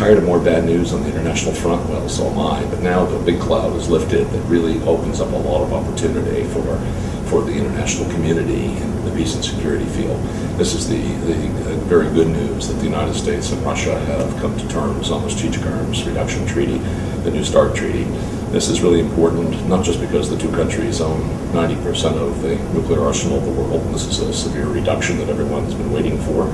tired of more bad news on the international front? Well, so am I. But now the big cloud is lifted that really opens up a lot of opportunity for the international community in the peace and security field. This is the very good news that the United States and Russia have come to terms on the Strategic Arms Reduction Treaty, the New START Treaty. This is really important, not just because the two countries own 90% of the nuclear arsenal of the world, and this is a severe reduction that everyone's been waiting for,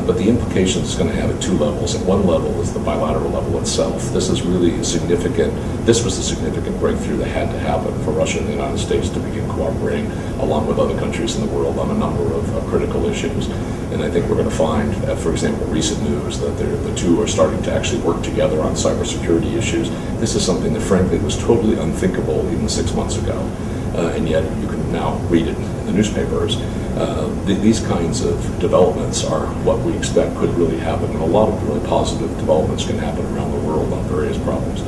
but the implications it's going to have at two levels. At one level is the bilateral level itself. This is really significant. This was a significant breakthrough that had to happen for Russia and the United States to begin cooperating along with other countries in the world on a number of critical issues. And I think we're going to find, for example, recent news that the two are starting to actually work together on cybersecurity issues. This is something that frankly was totally unthinkable even 6 months ago. And yet you can now read it in the newspapers. These kinds of developments are what we expect could really happen, and a lot of really positive developments can happen around the world on various problems.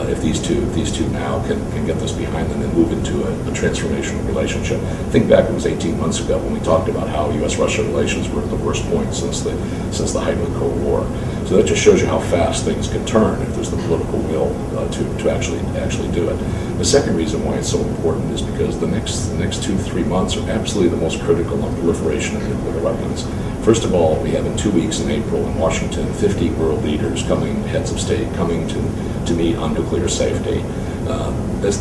If these two now can get this behind them and move into a transformational relationship. Think back, it was 18 months ago when we talked about how U.S.-Russia relations were at the worst point since the height of the Cold War. So that just shows you how fast things can turn if there's the political will to actually do it. The second reason why it's so important is because the next 2-3 months are absolutely the most critical on proliferation of nuclear weapons. First of all, we have in 2 weeks in April in Washington 50 world leaders heads of state coming to meet on nuclear safety.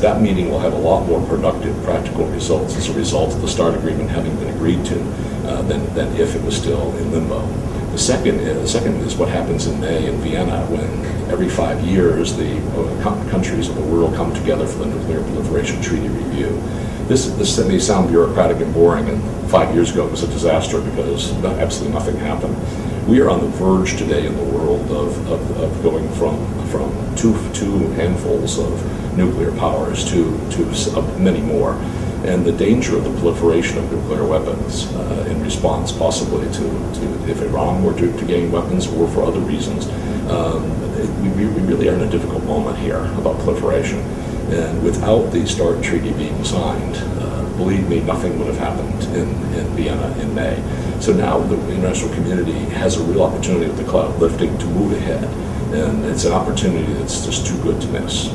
That meeting will have a lot more productive, practical results as a result of the START agreement having been agreed to than if it was still in limbo. The second is what happens in May in Vienna when every 5 years the countries of the world come together for the Nuclear Proliferation Treaty Review. This may sound bureaucratic and boring, and 5 years ago it was a disaster because absolutely nothing happened. We are on the verge today in the world of going from two handfuls of nuclear powers to many more. And the danger of the proliferation of nuclear weapons in response possibly to if Iran were to gain weapons or for other reasons, we really are in a difficult moment here about proliferation. And without the START treaty being signed, believe me, nothing would have happened in Vienna in May. So now the international community has a real opportunity with the cloud lifting to move ahead. And it's an opportunity that's just too good to miss.